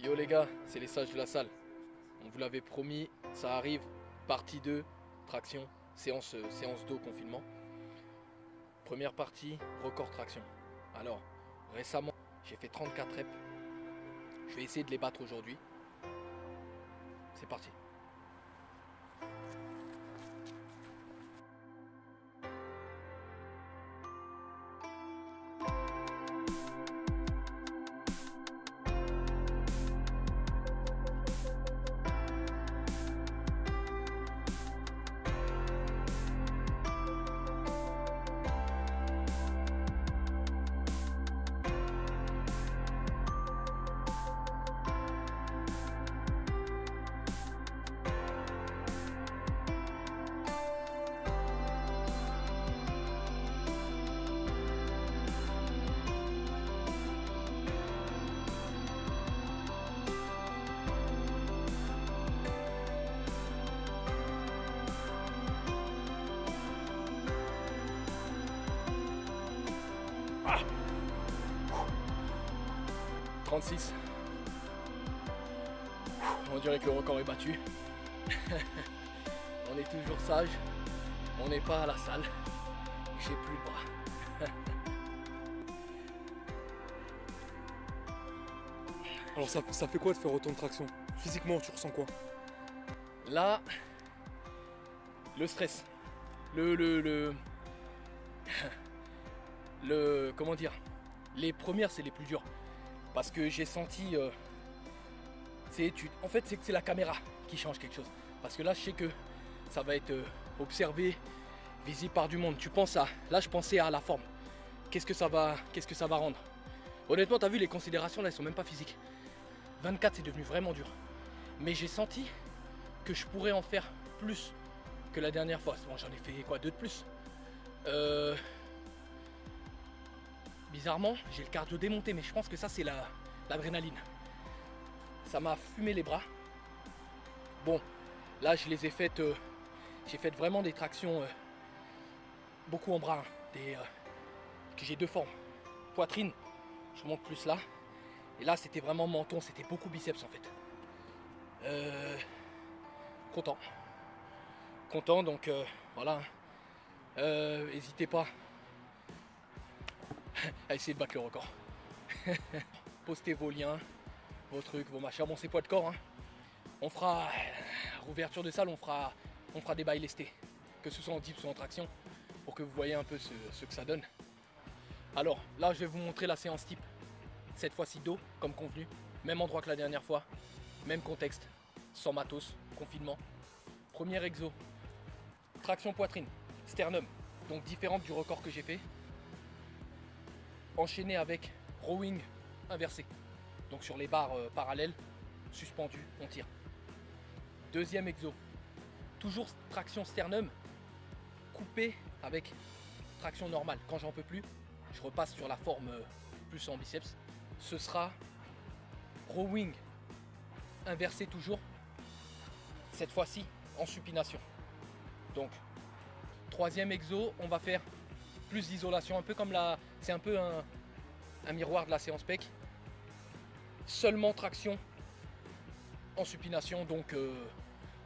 Yo les gars, c'est les sages de la salle. On vous l'avait promis, ça arrive. Partie 2, traction, séance dos confinement. Première partie, record traction. Alors, récemment, j'ai fait 34 reps. Je vais essayer de les battre aujourd'hui. C'est parti. Ah 36. On dirait que le record est battu. On est toujours sage. On n'est pas à la salle. J'ai plus le bras. Alors ça fait quoi de faire autant de traction? Physiquement, tu ressens quoi? Là, le stress. Comment dire? Les premières, c'est les plus dures. Parce que j'ai senti... en fait, c'est que c'est la caméra qui change quelque chose. Parce que là, je sais que ça va être observé, visible par du monde. Tu penses à... Là, je pensais à la forme. Qu'est-ce que ça va rendre? Honnêtement, tu as vu, les considérations, là, elles sont même pas physiques. 24, c'est devenu vraiment dur. Mais j'ai senti que je pourrais en faire plus que la dernière fois. Bon, j'en ai fait quoi, 2 de plus. Bizarrement, j'ai le cardio démonté, mais je pense que ça, c'est l'adrénaline. Ça m'a fumé les bras. Bon, là, je les ai faites... j'ai fait vraiment des tractions beaucoup en bras. Que j'ai 2 formes. Poitrine, je monte plus là. Et là, c'était vraiment menton, c'était beaucoup biceps en fait. Content. Content, donc voilà. N'hésitez pas à essayer de battre le record. Postez vos liens, vos trucs, vos machins. Bon, c'est poids de corps. Hein. On fera, ouverture de salle, on fera des bails lestés. Que ce soit en dips ou en traction, pour que vous voyez un peu ce que ça donne. Alors, là, je vais vous montrer la séance type. Cette fois-ci dos, comme convenu. Même endroit que la dernière fois. Même contexte. Sans matos, confinement. Premier exo. Traction poitrine, sternum. Donc différente du record que j'ai fait. Enchaîné avec rowing inversé. Donc sur les barres parallèles, suspendues, on tire. Deuxième exo. Toujours traction sternum. Coupé avec traction normale. Quand j'en peux plus, je repasse sur la forme plus en biceps. Ce sera rowing inversé toujours, cette fois-ci en supination. Donc, troisième exo, on va faire plus d'isolation, un peu comme c'est un peu un miroir de la séance pec. Seulement traction en supination, donc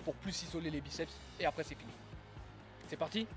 pour plus isoler les biceps, et après c'est fini. C'est parti.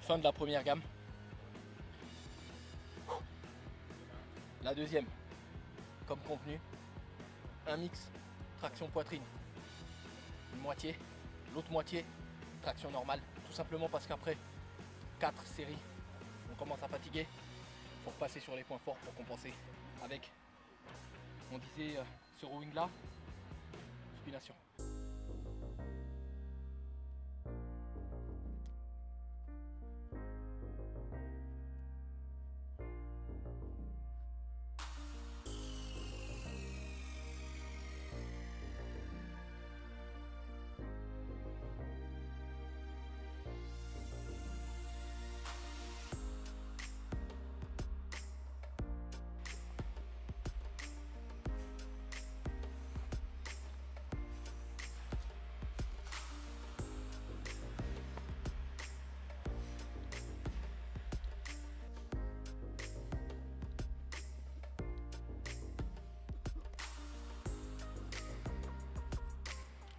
Fin de la première gamme. La deuxième, comme convenu, un mix traction poitrine. Une moitié, l'autre moitié traction normale. Tout simplement parce qu'après 4 séries, on commence à fatiguer. Il faut passer sur les points forts pour compenser avec, on disait, ce rowing là, supination.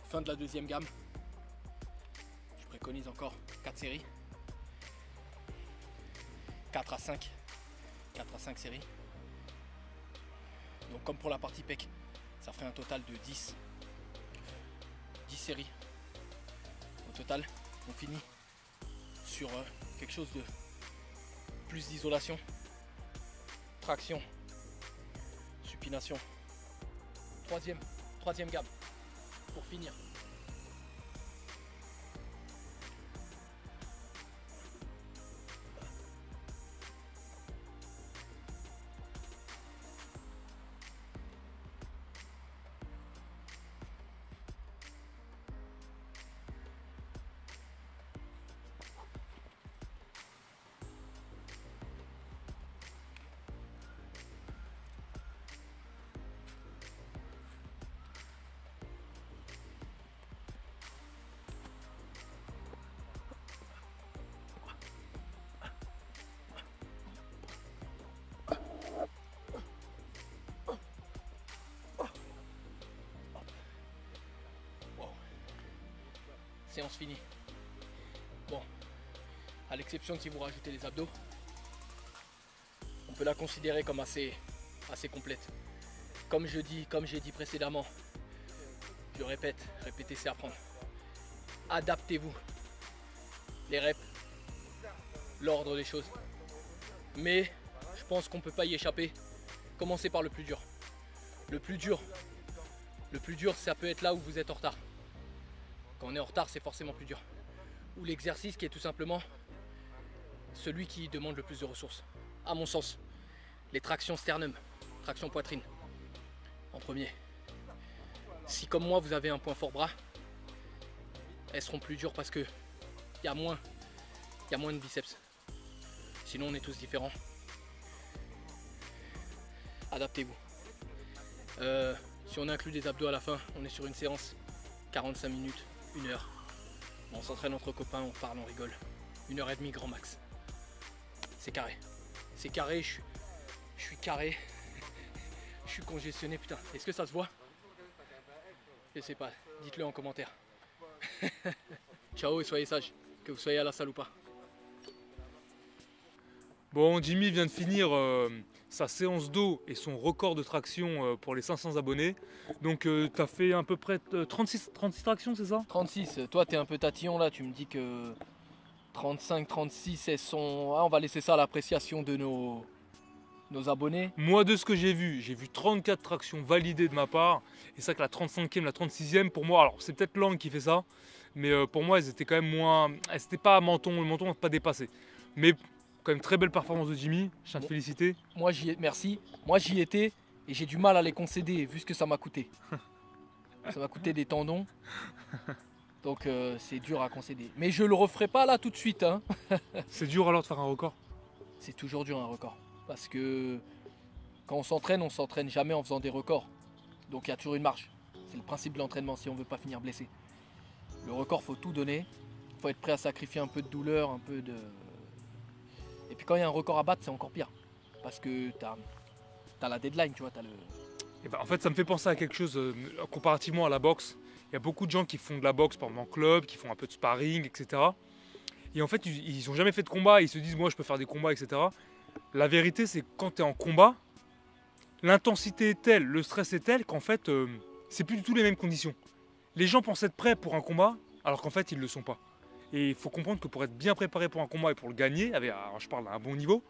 Fin de la deuxième gamme. Je préconise encore 4 séries. 4 à 5. 4 à 5 séries. Donc comme pour la partie pec, ça ferait un total de 10 séries. Au total, on finit sur quelque chose de plus d'isolation. Traction. Supination. Troisième gamme. Pour finir. Séance finie. Bon, à l'exception de si vous rajoutez les abdos, on peut la considérer comme assez complète. Comme j'ai dit précédemment, je répète, répéter c'est apprendre. Adaptez-vous. Les reps, l'ordre des choses. Mais je pense qu'on ne peut pas y échapper. Commencez par le plus dur. Le plus dur, ça peut être là où vous êtes en retard. Quand on est en retard, c'est forcément plus dur. Ou l'exercice qui est tout simplement celui qui demande le plus de ressources. À mon sens, les tractions sternum, traction poitrine, en premier. Si comme moi, vous avez un point fort bras, elles seront plus dures parce que il y a moins de biceps. Sinon, on est tous différents. Adaptez-vous. Si on inclut des abdos à la fin, on est sur une séance 45 minutes. 1 heure. On s'entraîne entre copains, on parle, on rigole. 1h30 grand max. C'est carré. C'est carré, je suis carré. Je suis congestionné, putain. Est-ce que ça se voit? Je sais pas. Dites-le en commentaire. Ciao et soyez sages. Que vous soyez à la salle ou pas. Bon, Jimmy vient de finir sa séance d'eau et son record de traction pour les 500 abonnés. Donc tu as fait à peu près 36 tractions, c'est ça? 36, toi t'es un peu tatillon là, tu me dis que 35, 36, elles sont... Ah, on va laisser ça à l'appréciation de nos abonnés. Moi de ce que j'ai vu 34 tractions validées de ma part. Et c'est ça que la 35e, la 36e, pour moi, alors c'est peut-être l'angle qui fait ça, mais pour moi elles étaient quand même moins... Elles n'étaient pas à menton, le menton n'a pas dépassé. Mais quand même très belle performance de Jimmy, je tiens à te féliciter. Moi merci, moi j'y étais et j'ai du mal à les concéder vu ce que ça m'a coûté. Ça m'a coûté des tendons, donc c'est dur à concéder. Mais je le referai pas là tout de suite. Hein. C'est dur alors de faire un record? C'est toujours dur un record, parce que quand on s'entraîne jamais en faisant des records. Donc il y a toujours une marge. C'est le principe de l'entraînement si on veut pas finir blessé. Le record, faut tout donner, faut être prêt à sacrifier un peu de douleur, un peu de... Et puis quand il y a un record à battre, c'est encore pire. Parce que t'as la deadline, tu vois, t'as le... Et ben, en fait, ça me fait penser à quelque chose comparativement à la boxe. Il y a beaucoup de gens qui font de la boxe pendant en club, qui font un peu de sparring, etc. Et en fait, ils n'ont jamais fait de combat, ils se disent, moi, je peux faire des combats, etc. La vérité, c'est que quand tu es en combat, l'intensité est telle, le stress est tel qu'en fait, c'est plus du tout les mêmes conditions. Les gens pensent être prêts pour un combat, alors qu'en fait, ils ne le sont pas. Et il faut comprendre que pour être bien préparé pour un combat et pour le gagner, alors je parle à un bon niveau,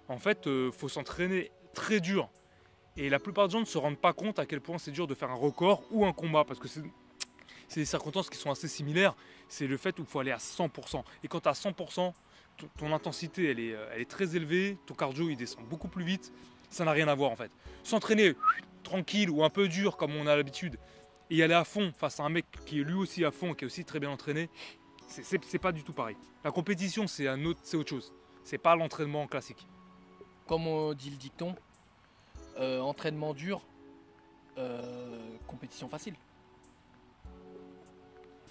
en fait, faut s'entraîner très dur. Et la plupart des gens ne se rendent pas compte à quel point c'est dur de faire un record ou un combat, parce que c'est des circonstances qui sont assez similaires. C'est le fait où il faut aller à 100%. Et quand tu as 100%, ton intensité elle est très élevée, ton cardio il descend beaucoup plus vite. Ça n'a rien à voir en fait. S'entraîner tranquille ou un peu dur comme on a l'habitude et y aller à fond face à un mec qui est lui aussi à fond et qui est aussi très bien entraîné, c'est pas du tout pareil. La compétition c'est autre chose. C'est pas l'entraînement classique. Comme on dit le dicton, entraînement dur, compétition facile.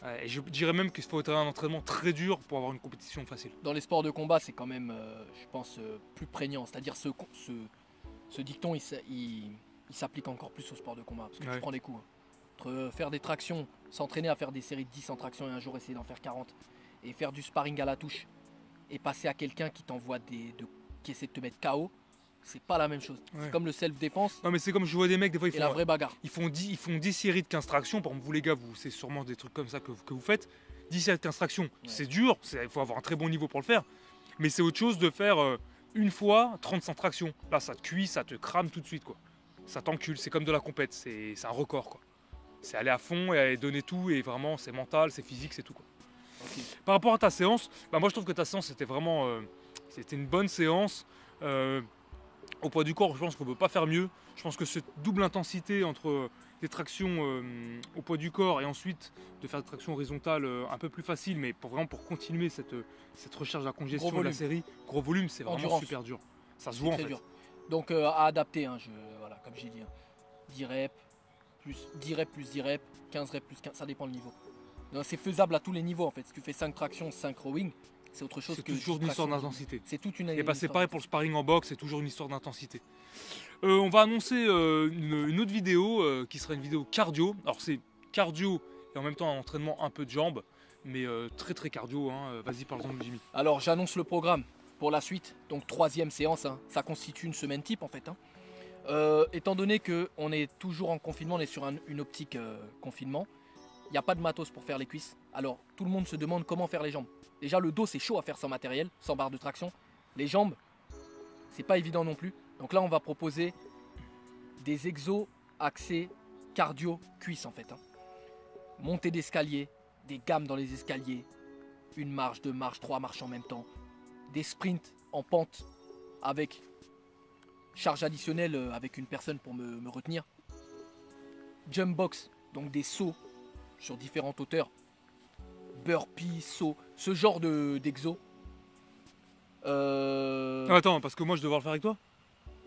Ouais, et je dirais même qu'il faut être un entraînement très dur pour avoir une compétition facile. Dans les sports de combat, c'est quand même, je pense, plus prégnant. C'est-à-dire ce dicton, il s'applique encore plus au sport de combat. Parce que tu prends des coups. Hein. Entre faire des tractions, s'entraîner à faire des séries de 10 en traction et un jour essayer d'en faire 40, et faire du sparring à la touche, et passer à quelqu'un qui t'envoie qui essaie de te mettre KO, c'est pas la même chose. Ouais. C'est comme le self-défense. Non mais c'est comme je vois des mecs, des fois la vraie bagarre. Ils font 10 séries de 15 tractions. Par exemple, vous les gars, c'est sûrement des trucs comme ça que vous faites. 10 séries de 15 tractions, c'est dur, il faut avoir un très bon niveau pour le faire. Mais c'est autre chose de faire une fois 35 tractions. Là ça te cuit, ça te crame tout de suite quoi. Ça t'encule, c'est comme de la compète, c'est un record quoi. C'est aller à fond et aller donner tout et vraiment c'est mental, c'est physique, c'est tout quoi. Okay. Par rapport à ta séance, moi je trouve que ta séance c'était vraiment c'était une bonne séance. Au poids du corps, je pense qu'on ne peut pas faire mieux. Je pense que cette double intensité entre des tractions au poids du corps et ensuite de faire des tractions horizontales un peu plus faciles, mais pour continuer cette recherche à congestion de la série, gros volume, c'est vraiment super dur. Ça se voit en fait. Dur. Donc à adapter, hein, voilà, comme j'ai dit, hein. 10 reps, plus 10 reps, plus 10 reps, 15 reps, plus 15, ça dépend du niveau. C'est faisable à tous les niveaux en fait. Si tu fais 5 tractions, 5 rowing, c'est autre chose que. C'est toujours une histoire d'intensité. C'est toute une. Et bah c'est pareil pour le sparring en boxe, c'est toujours une histoire d'intensité. On va annoncer une autre vidéo qui sera une vidéo cardio. Alors c'est cardio et en même temps un entraînement un peu de jambes, mais très très cardio. Hein. Vas-y, parle-en de Jimmy. Alors j'annonce le programme pour la suite. Donc 3e séance, hein. Ça constitue une semaine type en fait. Hein. Étant donné qu'on est toujours en confinement, on est sur une optique confinement. Il n'y a pas de matos pour faire les cuisses. Alors tout le monde se demande comment faire les jambes. Déjà le dos c'est chaud à faire sans matériel, sans barre de traction. Les jambes, c'est pas évident non plus. Donc là on va proposer des exos axés cardio cuisses en fait. Hein. Montée d'escalier, des gammes dans les escaliers, une marche, 2 marches, 3 marches en même temps. Des sprints en pente avec charge additionnelle avec une personne pour me retenir. Jump box, donc des sauts sur différentes hauteurs. Burpee, saut, ce genre d'exo. Attends, parce que moi je devrais le faire avec toi.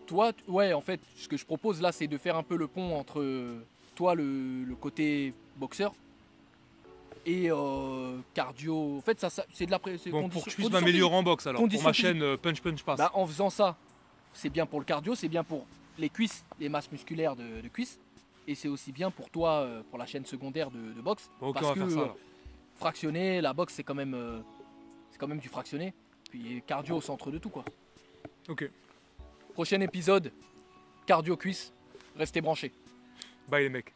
Toi, ouais, en fait, ce que je propose là, c'est de faire un peu le pont entre toi, le côté boxeur, et cardio. En fait, ça c'est de la bon, pour que je puisse m'améliorer en boxe alors, pour ma chaîne Punch Pass. Bah, en faisant ça, c'est bien pour le cardio, c'est bien pour les cuisses, les masses musculaires de cuisses, et c'est aussi bien pour toi, pour la chaîne secondaire de boxe. Bon, ok, parce on va faire ça, fractionné, la boxe c'est quand même du fractionné, puis cardio au centre de tout quoi. Ok. Prochain épisode, cardio cuisse, restez branchés. Bye les mecs.